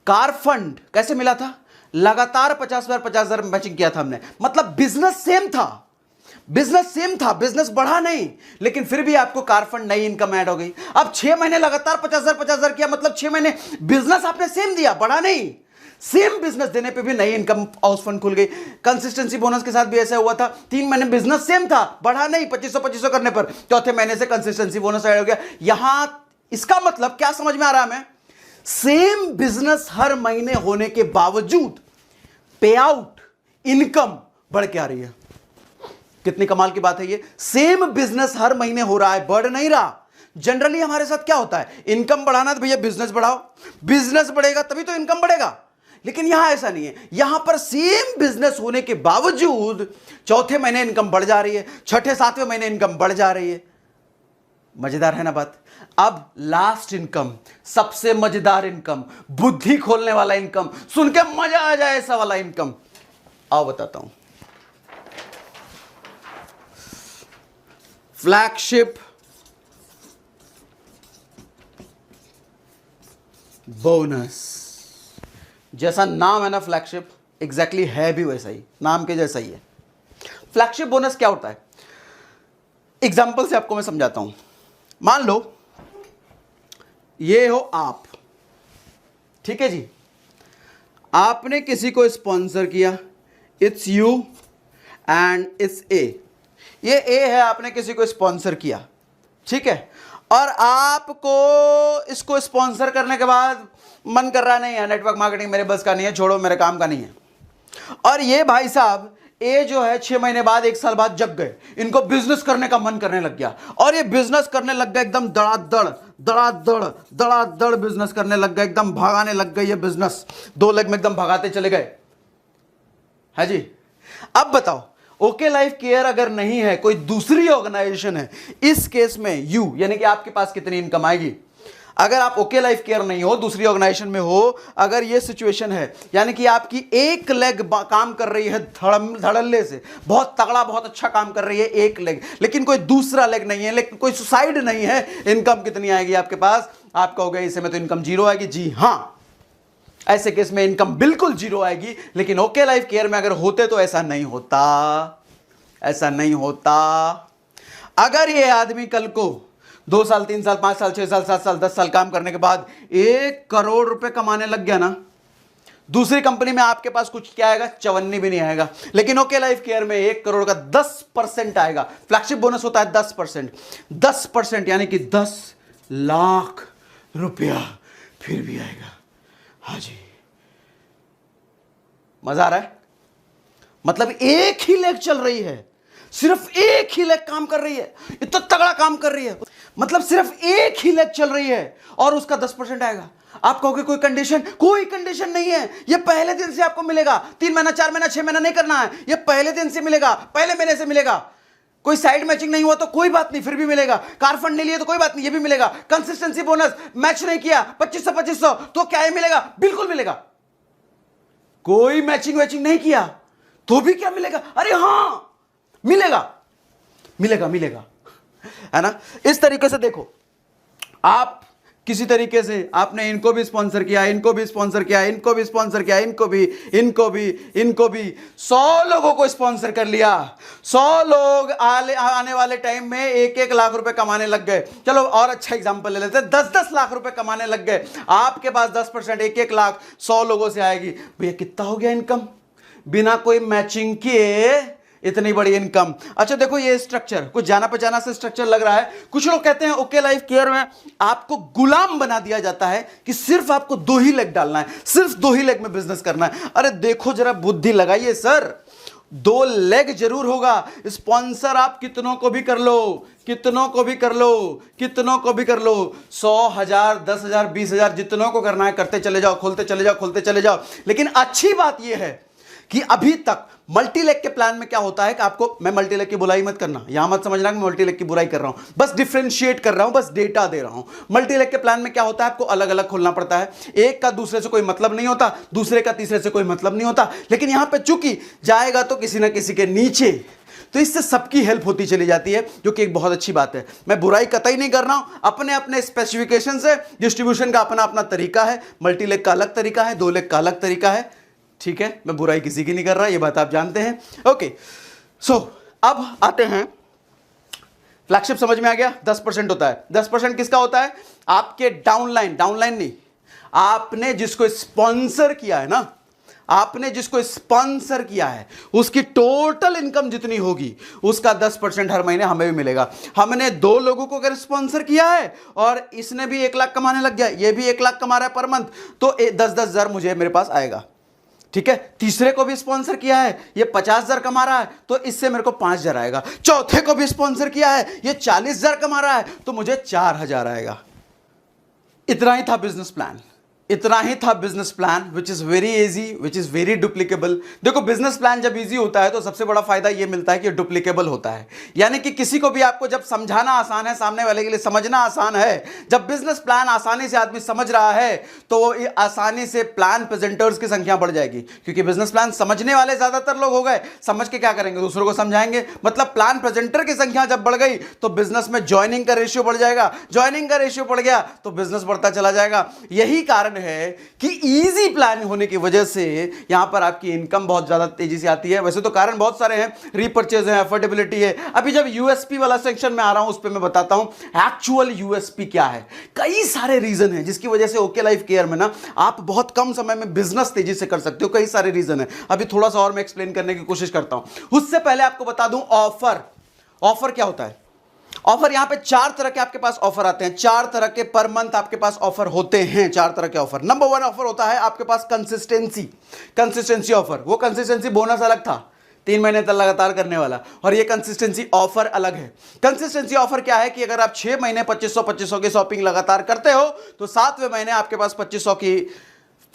कार फंड कैसे मिला था? लगातार 50,000 मैचिंग किया था हमने, मतलब बिजनेस सेम था, बिजनेस बढ़ा नहीं, लेकिन फिर भी आपको कार फंड नई इनकम ऐड हो गई। अब 6 महीने लगातार 50,000 किया, मतलब 6 महीने बिजनेस आपने सेम दिया, बढ़ा नहीं। सेम बिजनेस देने पे भी नई इनकम हाउस फंड खुल गई। कंसिस्टेंसी बोनस के साथ भी ऐसा हुआ था, 3 महीने बिजनेस सेम था, बढ़ा नहीं, 2500 करने पर चौथे महीने से कंसिस्टेंसी बोनस ऐड हो गया। यहां इसका मतलब क्या समझ में आ रहा है हमें? सेम बिजनेस हर महीने होने के बावजूद पे आउट इनकम बढ़ के आ रही है। कितनी कमाल की बात है ये। सेम बिजनेस हर महीने हो रहा है, बढ़ नहीं रहा। जनरली हमारे साथ क्या होता है, इनकम बढ़ाना तो भैया बिजनेस बढ़ाओ, बिजनेस बढ़ेगा तभी तो इनकम बढ़ेगा, लेकिन यहां ऐसा नहीं है। यहां पर सेम बिजनेस होने के बावजूद चौथे महीने इनकम बढ़ जा रही है, छठे 7वें महीने इनकम बढ़ जा रही है। मजेदार है ना बात? अब लास्ट इनकम, सबसे मजेदार इनकम, बुद्धि खोलने वाला इनकम, सुन के मजा आ जाए ऐसा वाला इनकम, आओ बताता हूं। Flagship bonus. जैसा नाम है ना फ्लैगशिप, एग्जैक्टली है भी वैसा ही, नाम के जैसा ही है। फ्लैगशिप बोनस क्या होता है? एग्जांपल से आपको मैं समझाता हूं। मान लो ये हो आप, ठीक है जी, आपने किसी को स्पॉन्सर किया, it's you and it's a. ये ए है, आपने किसी को स्पॉन्सर किया, ठीक है, और आपको इसको स्पॉन्सर करने के बाद मन कर रहा नहीं है, नेटवर्क मार्केटिंग मेरे बस का नहीं है, छोड़ो, मेरे काम का नहीं है। और ये भाई साहब ए जो है 6 महीने बाद, 1 साल बाद जग गए, इनको बिजनेस करने का मन करने लग गया, और ये बिजनेस करने लग गए एकदम धड़ाधड़ बिजनेस करने लग गए, एकदम भागाने लग गए, ये बिजनेस 2 लेग में एकदम भगाते चले गए, है जी। अब बताओ, ओके लाइफ केयर अगर नहीं है, कोई दूसरी ऑर्गेनाइजेशन है, इस केस में यू यानी कि आपके पास कितनी इनकम आएगी? अगर आप ओके लाइफ केयर नहीं हो, दूसरी ऑर्गेनाइजेशन में हो, अगर ये सिचुएशन है यानी कि आपकी एक लेग काम कर रही है धड़ल्ले से, बहुत तगड़ा बहुत अच्छा काम कर रही है एक लेग, लेकिन कोई दूसरा लेग नहीं है, लेकिन कोई सुसाइड नहीं है, इनकम कितनी आएगी आपके पास? आप कहोगे इस समय तो इनकम जीरो आएगी। जी हां, ऐसे केस में इनकम बिल्कुल जीरो आएगी, लेकिन ओके लाइफ केयर में अगर होते तो ऐसा नहीं होता, ऐसा नहीं होता। अगर ये आदमी कल को 2 साल 3 साल 5 साल 6 साल 7 साल 10 साल काम करने के बाद 1 करोड़ रुपए कमाने लग गया ना, दूसरी कंपनी में आपके पास कुछ क्या आएगा? चवन्नी भी नहीं आएगा। लेकिन ओके लाइफ केयर में 1 करोड़ का 10% आएगा। फ्लैगशिप बोनस होता है 10%, 10% यानी कि 10 लाख रुपया फिर भी आएगा। हाँ जी, मजा आ रहा है? मतलब एक ही लेग चल रही है, सिर्फ एक ही लेग काम कर रही है, इतना तगड़ा काम कर रही है, मतलब सिर्फ एक ही लेग चल रही है और उसका 10% आएगा। आप कहोगे कोई कंडीशन? कोई कंडीशन नहीं है, ये पहले दिन से आपको मिलेगा। 3 महीना 4 महीना 6 महीना नहीं करना है, ये पहले दिन से मिलेगा, पहले महीने से मिलेगा। कोई साइड मैचिंग नहीं हुआ तो कोई बात नहीं, फिर भी मिलेगा। कार फंड नहीं लिए तो कोई बात नहीं, ये भी मिलेगा। कंसिस्टेंसी बोनस मैच नहीं किया 2500 तो क्या है? मिलेगा, बिल्कुल मिलेगा। कोई मैचिंग वैचिंग नहीं किया तो भी क्या मिलेगा? अरे हां, मिलेगा मिलेगा मिलेगा, है ना? इस तरीके से देखो, आप किसी तरीके से आपने इनको भी स्पॉन्सर किया, इनको भी स्पॉन्सर किया, इनको भी स्पॉन्सर किया, इनको भी 100 लोगों को स्पॉन्सर कर लिया। 100 लोग आने वाले टाइम में 1-1 लाख रुपए कमाने लग गए। चलो और अच्छा एग्जांपल ले लेते हैं, 10-10 लाख रुपए कमाने लग गए। आपके पास 10% 1-1 लाख 100 लोगों से आएगी। भैया कितना हो गया इनकम? बिना कोई मैचिंग किए इतनी बड़ी इनकम। अच्छा देखो, ये स्ट्रक्चर कुछ जाना पहचाना से स्ट्रक्चर लग रहा है। कुछ लोग कहते हैं ओके लाइफ केयर में आपको गुलाम बना दिया जाता है कि सिर्फ आपको 2 ही लेग डालना है, सिर्फ 2 ही लेग में बिजनेस करना है। अरे देखो जरा, बुद्धि लगाइए सर, 2 लेग जरूर होगा। स्पॉन्सर आप कितनों को भी कर लो, कितनों को भी कर लो, कितनों को भी कर लो, 100,000 10,000 20,000 जितनों को करना है करते चले जाओ, खोलते चले जाओ, खोलते चले जाओ। लेकिन अच्छी बात यह है कि अभी तक मल्टीलेग के प्लान में क्या होता है कि आपको, मैं मल्टीलेग की बुराई मत करना, यहां मत समझना कि मैं मल्टीलेग की बुराई कर रहा हूं, बस डिफरेंशिएट कर रहा हूं, बस डेटा दे रहा हूं। मल्टीलेग के प्लान में क्या होता है, आपको अलग अलग खोलना पड़ता है, एक का दूसरे से कोई मतलब नहीं होता, दूसरे का तीसरे से कोई मतलब नहीं होता। लेकिन यहां पे चूंकि जाएगा तो किसी ना किसी के नीचे, तो इससे सबकी हेल्प होती चली जाती है, जो कि एक बहुत अच्छी बात है। मैं बुराई कतई नहीं कर रहा हूं, अपने अपने स्पेसिफिकेशन से डिस्ट्रीब्यूशन का अपना अपना तरीका है। मल्टीलेग का अलग तरीका है, 2 लेग का अलग तरीका है, ठीक है? मैं बुराई किसी की नहीं कर रहा, ये बात आप जानते हैं। ओके, सो अब आते हैं, फ्लैगशिप समझ में आ गया? 10% होता है। 10% किसका होता है? आपके डाउनलाइन नहीं, आपने जिसको स्पॉन्सर किया है ना, आपने जिसको स्पॉन्सर किया है उसकी टोटल इनकम जितनी होगी उसका 10% हर महीने हमें भी मिलेगा। हमने 2 लोगों को अगर स्पॉन्सर किया है और इसने भी 1 लाख कमाने लग गया, ये भी 1 लाख कमा रहा है पर मंथ, तो 10-10 हजार मुझे मेरे पास आएगा, ठीक है? तीसरे को भी स्पॉन्सर किया है, ये 50,000 कमा रहा है तो इससे मेरे को 5,000 आएगा। चौथे को भी स्पॉन्सर किया है, ये 40,000 कमा रहा है तो मुझे 4,000 आएगा। इतना ही था बिजनेस प्लान, इतना ही था business plan, which is very easy, which is very duplicable. देखो, बिजनेस प्लान जब इजी होता है तो सबसे बड़ा फायदा यह मिलता है कि डुप्लीकेबल होता है, यानी कि किसी को भी आपको जब समझाना आसान है, सामने वाले के लिए समझना आसान है। जब बिजनेस प्लान आसानी से आदमी समझ रहा है तो वो आसानी से प्लान प्रेजेंटर्स की संख्या बढ़ जाएगी, क्योंकि बिजनेस प्लान समझने वाले ज्यादातर लोग हो गए, समझ के क्या करेंगे, दूसरों को समझाएंगे। मतलब प्लान प्रेजेंटर की संख्या जब बढ़ गई तो बिजनेस में ज्वाइनिंग का रेशियो बढ़ जाएगा, ज्वाइनिंग का रेशियो बढ़ गया तो बिजनेस बढ़ता चला जाएगा। यही कारण है कि इजी प्लान होने की वजह से यहां पर आपकी इनकम बहुत ज्यादा तेजी से आती है। वैसे तो कारण बहुत सारे हैं, रीपर्चेज है, अफोर्डेबिलिटी है। अभी जब यूएसपी वाला सेक्शन में आ रहा हूं उस पर मैं बताता हूं एक्चुअल यूएसपी क्या है। कई सारे रीजन है जिसकी वजह से ओके लाइफ केयर में ना आप बहुत कम समय में बिजनेस तेजी से कर सकते हो। कई सारे रीजन है, अभी थोड़ा सा और मैं एक्सप्लेन करने की कोशिश करता हूं। उससे पहले आपको बता दूं ऑफर क्या होता है। ऑफर, यहां पे 4 तरह के आपके पास ऑफर आते हैं, 4 तरह के पर मंथ आपके पास ऑफर होते हैं, 4 तरह के ऑफर। नंबर 1 ऑफर होता है आपके पास कंसिस्टेंसी ऑफर। वो कंसिस्टेंसी बोनस अलग था, 3 महीने तक लगातार करने वाला, और ये कंसिस्टेंसी ऑफर अलग है। कंसिस्टेंसी ऑफर क्या है कि अगर आप 6 महीने 2500 की शॉपिंग लगातार करते हो तो 7वें महीने आपके पास 2500 की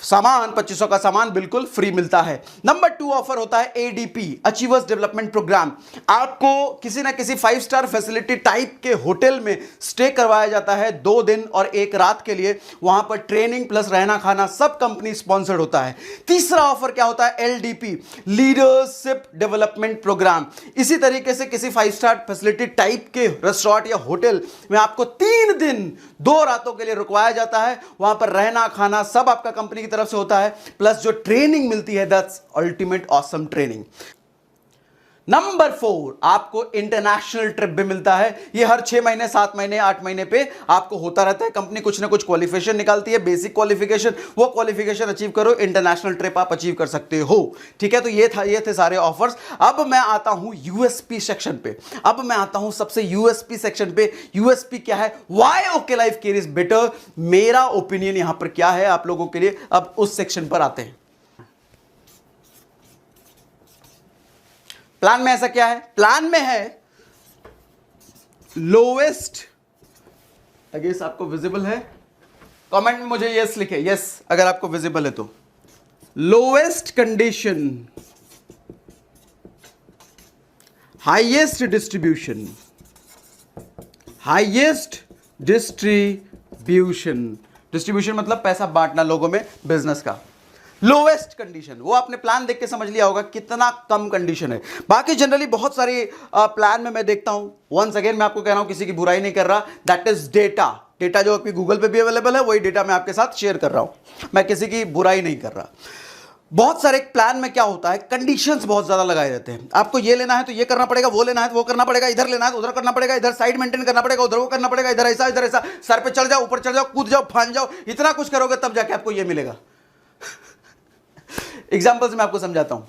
सामान 2500 का सामान बिल्कुल फ्री मिलता है। नंबर 2 ऑफर होता है ADP, अचीवर्स डेवलपमेंट प्रोग्राम। आपको किसी ना किसी 5 स्टार फैसिलिटी टाइप के होटल में स्टे करवाया जाता है 2 दिन और 1 रात के लिए। वहां पर ट्रेनिंग प्लस रहना खाना सब कंपनी स्पॉन्सर्ड होता है। तीसरा ऑफर क्या होता है? LDP, leadership development programme. इसी तरीके से किसी 5 स्टार फैसिलिटी टाइप के रेस्टोरेंट या होटल में आपको 3 दिन 2 रातों के लिए रुकवाया जाता है। वहां पर रहना खाना सब आपका कंपनी तरफ से होता है, प्लस जो ट्रेनिंग मिलती है that's ultimate awesome training. Number 4, आपको इंटरनेशनल ट्रिप भी मिलता है। ये हर 6 महीने 7 महीने 8 महीने पे आपको होता रहता है। कंपनी कुछ ना कुछ क्वालिफिकेशन निकालती है, बेसिक क्वालिफिकेशन, वो क्वालिफिकेशन अचीव करो, इंटरनेशनल ट्रिप आप अचीव कर सकते हो। ठीक है, तो ये थे सारे ऑफर्स। अब मैं आता हूं यूएसपी सेक्शन पे। अब मैं आता हूं सबसे यूएसपी सेक्शन पे। यूएसपी क्या है? Why okay life care is better. मेरा ओपिनियन यहां पर क्या है आप लोगों के लिए, अब उस सेक्शन पर आते हैं। प्लान में ऐसा क्या है? प्लान में है लोवेस्ट, अगेंस्ट आपको विजिबल है, कमेंट में मुझे यस लिखे, यस अगर आपको विजिबल है तो। Lowest condition, highest distribution, highest distribution. Distribution मतलब पैसा बांटना लोगों में, बिजनेस का। लोवेस्ट कंडीशन, वो आपने प्लान देख के समझ लिया होगा कितना कम कंडीशन है। बाकी जनरली बहुत सारी प्लान में मैं देखता हूं, वंस अगेन मैं आपको कह रहा हूं, किसी की बुराई नहीं कर रहा, दैट इज डेटा जो आपकी गूगल पे भी अवेलेबल है, वही डेटा मैं आपके साथ शेयर कर रहा हूं, मैं किसी की बुराई नहीं कर रहा। बहुत सारे प्लान में क्या होता है, कंडीशंस बहुत ज्यादा लगाए रहते हैं। आपको ये लेना है तो ये करना पड़ेगा, वो लेना है तो वो करना पड़ेगा, इधर लेना है तो उधर करना पड़ेगा, इधर साइड मेंटेन करना पड़ेगा, उधर वो करना पड़ेगा, इधर ऐसा, सर पे चढ़ जाओ, ऊपर चढ़ जाओ, कूद जाओ, फान जाओ, इतना कुछ करोगे तब जाके आपको ये मिलेगा। एग्जाम्पल से मैं आपको समझाता हूं।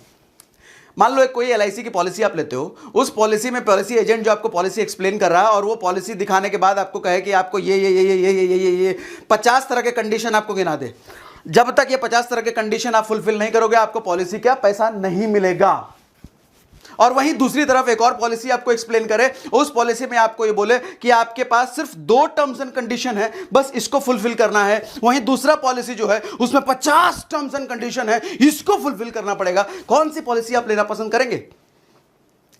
मान लो एक कोई LIC की पॉलिसी आप लेते हो, उस पॉलिसी में पॉलिसी एजेंट जो आपको पॉलिसी एक्सप्लेन कर रहा है और वो पॉलिसी दिखाने के बाद आपको कहे कि आपको ये 50 तरह के कंडीशन आपको गिना दे। जब तक ये 50 तरह के कंडीशन आप फुलफिल नहीं करोगे, आपको पॉलिसी का पैसा नहीं मिलेगा। और वहीं दूसरी तरफ एक और पॉलिसी आपको एक्सप्लेन करे, उस पॉलिसी में आपको ये बोले कि आपके पास सिर्फ 2 टर्म्स एंड कंडीशन है, बस इसको फुलफिल करना है। वहीं दूसरा पॉलिसी जो है उसमें 50 टर्म्स एंड कंडीशन है, इसको फुलफिल करना पड़ेगा। कौन सी पॉलिसी आप लेना पसंद करेंगे?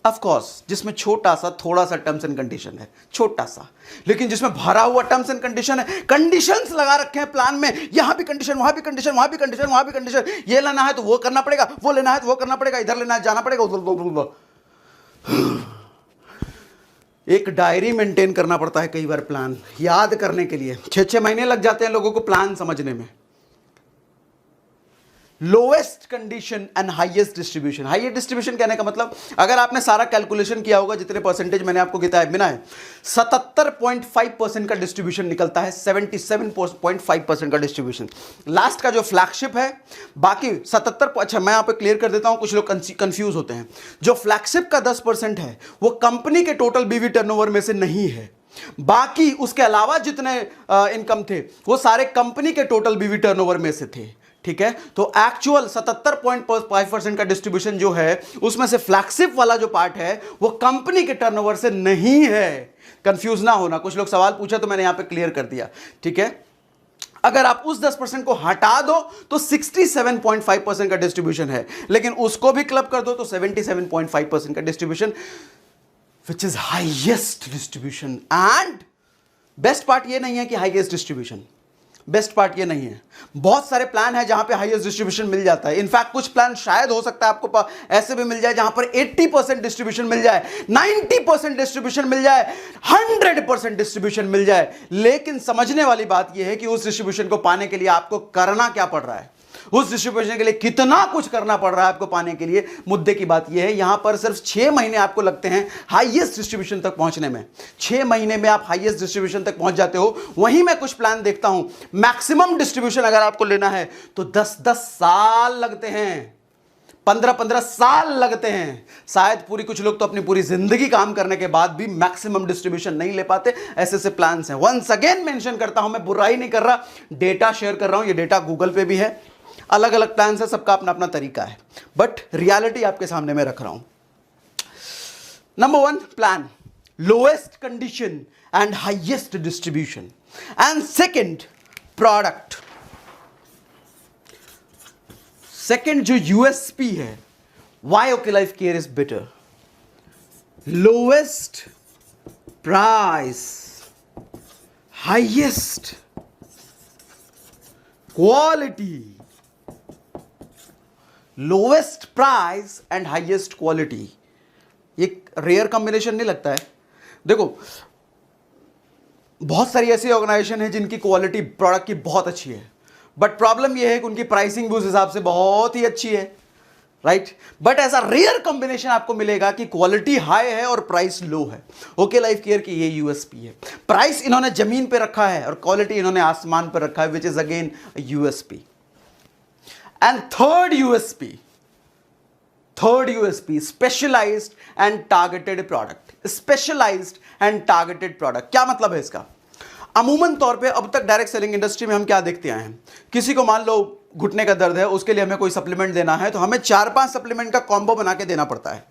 ऑफ कोर्स जिसमें छोटा सा थोड़ा सा टर्म्स एंड कंडीशन है, छोटा सा, लेकिन जिसमें भरा हुआ टर्म्स एंड कंडीशन है, कंडीशंस लगा रखे हैं प्लान में, यहां भी कंडीशन, वहां भी कंडीशन, वहां भी कंडीशन, वहां भी कंडीशन, ये लेना है तो वो करना पड़ेगा, वो लेना है तो वो करना पड़ेगा, इधर लेना है जाना पड़ेगा, उधर। एक डायरी मेंटेन करना पड़ता है कई बार प्लान याद करने के लिए, 6-6 महीने लग जाते हैं लोगों को प्लान समझने में। Lowest condition and highest distribution. Highest distribution कहने का मतलब, अगर आपने सारा कैलकुलेशन किया होगा, जितने परसेंटेज मैंने आपको गिना है, 77.5% का डिस्ट्रीब्यूशन निकलता है, 77.5% का डिस्ट्रीब्यूशन। लास्ट का जो फ्लैगशिप है, बाकी 77, अच्छा मैं यहां पे क्लियर कर देता हूं, कुछ लोग कंफ्यूज होते हैं। जो फ्लैगशिप का 10% है वो कंपनी के टोटल बीवी टर्नओवर में से नहीं है, बाकी उसके अलावा जितने इनकम थे वो सारे कंपनी के टोटल बीवी टर्नओवर में से थे। ठीक है, तो एक्चुअल 77.5% का डिस्ट्रीब्यूशन जो है उसमें से फ्लैगशिप वाला जो पार्ट है वो कंपनी के टर्नओवर से नहीं है। कंफ्यूज ना होना, कुछ लोग सवाल पूछा तो मैंने यहां पे क्लियर कर दिया। ठीक है, अगर आप उस 10% को हटा दो तो 67.5% का डिस्ट्रीब्यूशन है, लेकिन उसको भी क्लब कर दो तो 77.5% का distribution, which is highest distribution. And best part ये नहीं है कि हाईएस्ट डिस्ट्रीब्यूशन, बेस्ट पार्ट ये नहीं है, बहुत सारे प्लान है जहां पे हाईएस्ट डिस्ट्रीब्यूशन मिल जाता है। इनफैक्ट कुछ प्लान शायद हो सकता है आपको ऐसे भी मिल जाए जहां पर 80% डिस्ट्रीब्यूशन मिल जाए, 90% डिस्ट्रीब्यूशन मिल जाए, 100% डिस्ट्रीब्यूशन मिल जाए। लेकिन समझने वाली बात यह है कि उस डिस्ट्रीब्यूशन को पाने के लिए आपको करना क्या पड़ रहा है, उस डिस्ट्रीब्यूशन के लिए कितना कुछ करना पड़ रहा है आपको पाने के लिए। मुद्दे की बात यह है, यहां पर सिर्फ 6 महीने आपको लगते हैं हाईएस्ट डिस्ट्रीब्यूशन तक पहुंचने में। 6 महीने में आप हाईएस्ट डिस्ट्रीब्यूशन तक पहुंच जाते हो। वहीं मैं कुछ प्लान देखता हूं, मैक्सिमम डिस्ट्रीब्यूशन अगर आपको लेना है तो 10-10 साल लगते हैं, 15-15 साल लगते हैं। शायद कुछ लोग तो अपनी पूरी जिंदगी काम करने के बाद भी मैक्सिमम डिस्ट्रीब्यूशन नहीं ले पाते। ऐसे प्लान्स हैं। वंस अगेन मेंशन करता हूं, मैं बुराई नहीं कर रहा, डेटा शेयर कर रहा हूं। ये डेटा गूगल पे भी है, अलग अलग प्लान है, सबका अपना अपना तरीका है, बट रियलिटी आपके सामने मैं रख रहा हूं। Number 1 plan, lowest condition and highest distribution. And second product, second जो यूएसपी है, why okay life care is better, lowest price, highest quality, lowest price and highest quality. एक रेयर कॉम्बिनेशन नहीं लगता है? देखो, बहुत सारी ऐसी ऑर्गेनाइजेशन है जिनकी क्वालिटी प्रोडक्ट की बहुत अच्छी है, बट प्रॉब्लम यह है कि उनकी प्राइसिंग भी उस हिसाब से बहुत ही अच्छी है, राइट? बट ऐसा रेयर कॉम्बिनेशन आपको मिलेगा कि क्वालिटी हाई है और प्राइस लो है। ओके लाइफ केयर की ये यूएसपी है। प्राइस इन्होंने जमीन पे रखा है और क्वालिटी इन्होंने आसमान पे रखा है, which is again USP. And third USP, specialised and targeted product. Specialised and targeted product क्या मतलब है इसका? अमूमन तौर पे अब तक डायरेक्ट सेलिंग इंडस्ट्री में हम क्या देखते आए हैं, किसी को मान लो घुटने का दर्द है, उसके लिए हमें कोई सप्लीमेंट देना है तो हमें 4-5 सप्लीमेंट का कॉम्बो बना के देना पड़ता है।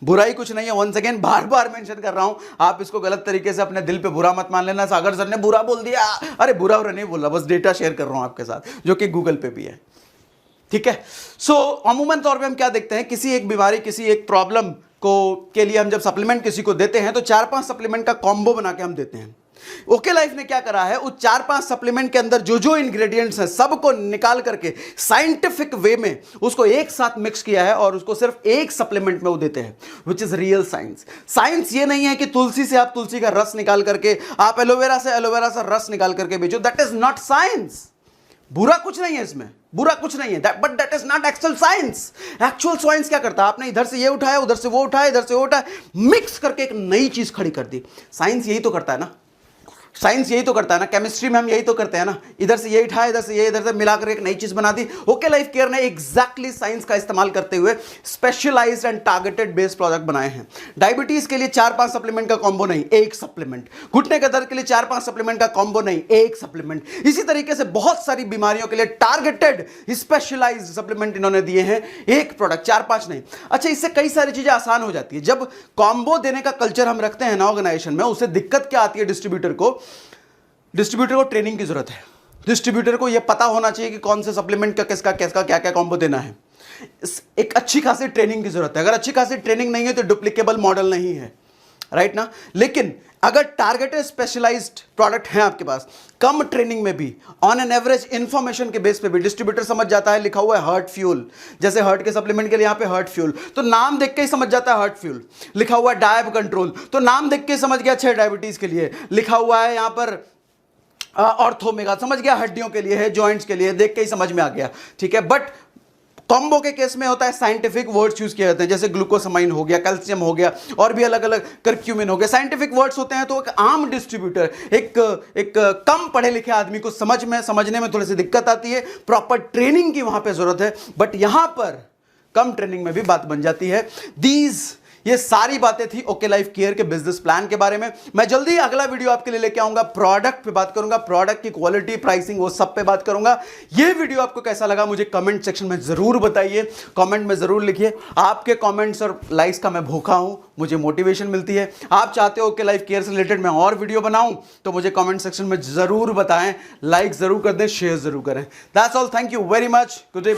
बुराई कुछ नहीं है, वंस अगेन बार बार मेंशन कर रहा हूं, आप इसको गलत तरीके से अपने दिल पे बुरा मत मान लेना, सागर सर ने बुरा बोल दिया। अरे बुरा नहीं बोल रहा, बस डेटा शेयर कर रहा हूं आपके साथ, जो कि गूगल पे भी है, ठीक है? सो अमूमन तौर पे हम क्या देखते हैं, किसी एक बीमारी, किसी एक प्रॉब्लम के लिए हम जब सप्लीमेंट किसी को देते हैं तो 4-5 सप्लीमेंट का कॉम्बो बना के हम देते हैं। ओके लाइफ ने क्या करा है, उस 4-5 सप्लीमेंट के अंदर जो जो इंग्रेडिएंट्स हैं सबको निकाल करके साइंटिफिक वे में उसको एक साथ मिक्स किया है और उसको सिर्फ एक सप्लीमेंट में वो देते हैं, which is real science. Science ये नहीं है कि तुलसी से आप तुलसी का रस निकाल करके, आप एलोवेरा से एलोवेरा से रस निकाल करके बेचो, दैट इज नॉट साइंस। बुरा कुछ नहीं है इसमें, बुरा कुछ नहीं है, but that is not actual science. Actual science क्या करता है, आपने इधर से ये उठाया, उधर से वो उठाया, इधर से वो उठाया, मिक्स करके एक नई चीज खड़ी कर दी। साइंस यही तो करता है ना, साइंस यही तो करता है ना, केमिस्ट्री में हम यही तो करते हैं ना, इधर से ये उठाया, इधर से ये, इधर से मिलाकर एक नई चीज बना दी। ओके लाइफ केयर ने एग्जैक्टली साइंस का इस्तेमाल करते हुए specialised and targeted based product बनाए हैं। डायबिटीज के लिए 4-5 सप्लीमेंट का कॉम्बो नहीं, एक सप्लीमेंट। घुटने के दर्द के लिए 4-5 सप्लीमेंट का कॉम्बो नहीं, एक सप्लीमेंट। इसी तरीके से बहुत सारी बीमारियों के लिए टारगेटेड स्पेशलाइज्ड सप्लीमेंट इन्होंने दिए हैं, एक प्रोडक्ट, 4-5 नहीं। अच्छा, इससे कई सारी चीजें आसान हो जाती है। जब कॉम्बो देने का कल्चर हम रखते हैं ना ऑर्गेनाइजेशन में, उससे दिक्कत क्या आती है, डिस्ट्रीब्यूटर को ट्रेनिंग की जरूरत है। डिस्ट्रीब्यूटर को यह पता होना चाहिए कि कौन से सप्लीमेंट का किसका क्या क्या कॉम्बो देना है। एक अच्छी खासी ट्रेनिंग की जरूरत है। अगर अच्छी खासी ट्रेनिंग नहीं है तो डुप्लीकेबल मॉडल नहीं है, राइट ना? लेकिन अगर टारगेटेड स्पेशलाइज्ड प्रोडक्ट है आपके पास, कम ट्रेनिंग में भी, ऑन एन एवरेज इंफॉर्मेशन के बेस पे भी डिस्ट्रीब्यूटर समझ जाता है, लिखा हुआ है हार्ट फ्यूल, जैसे हार्ट के सप्लीमेंट के लिए यहाँ पे हार्ट फ्यूल, तो नाम देख के ही समझ जाता है हार्ट फ्यूल। लिखा हुआ है डायब कंट्रोल, तो नाम देख के समझ गया अच्छा डायबिटीज के लिए। लिखा हुआ है यहाँ पर ऑर्थोमेगा, समझ गया हड्डियों के लिए है, जॉइंट्स के लिए, देख के ही समझ में आ गया, ठीक है? बट कॉम्बो के केस में होता है साइंटिफिक वर्ड्स यूज किए जाते हैं, जैसे ग्लूकोसामाइन हो गया, कैल्शियम हो गया, और भी अलग अलग, करक्यूमिन हो गया, साइंटिफिक वर्ड्स होते हैं। तो एक आम डिस्ट्रीब्यूटर, एक कम पढ़े लिखे आदमी को समझने में थोड़ी सी दिक्कत आती है, प्रॉपर ट्रेनिंग की वहां पे जरूरत है। बट यहां पर कम ट्रेनिंग में भी बात बन जाती है। ये सारी बातें थी ओके लाइफ केयर के बिजनेस प्लान के बारे में। मैं जल्दी अगला वीडियो आपके लिए लेके आऊंगा, प्रोडक्ट पे बात करूंगा, प्रोडक्ट की क्वालिटी, प्राइसिंग, वो सब पे बात करूंगा। ये वीडियो आपको कैसा लगा मुझे कमेंट सेक्शन में जरूर बताइए, कमेंट में जरूर लिखिए। आपके कमेंट्स और लाइक्स का मैं भूखा हूं, मुझे मोटिवेशन मिलती है। आप चाहते हो ओके लाइफ केयर से रिलेटेड मैं और वीडियो बनाऊं तो मुझे कमेंट सेक्शन में जरूर बताएं, लाइक जरूर कर दें, शेयर जरूर करें। That's all, thank you very much, good day.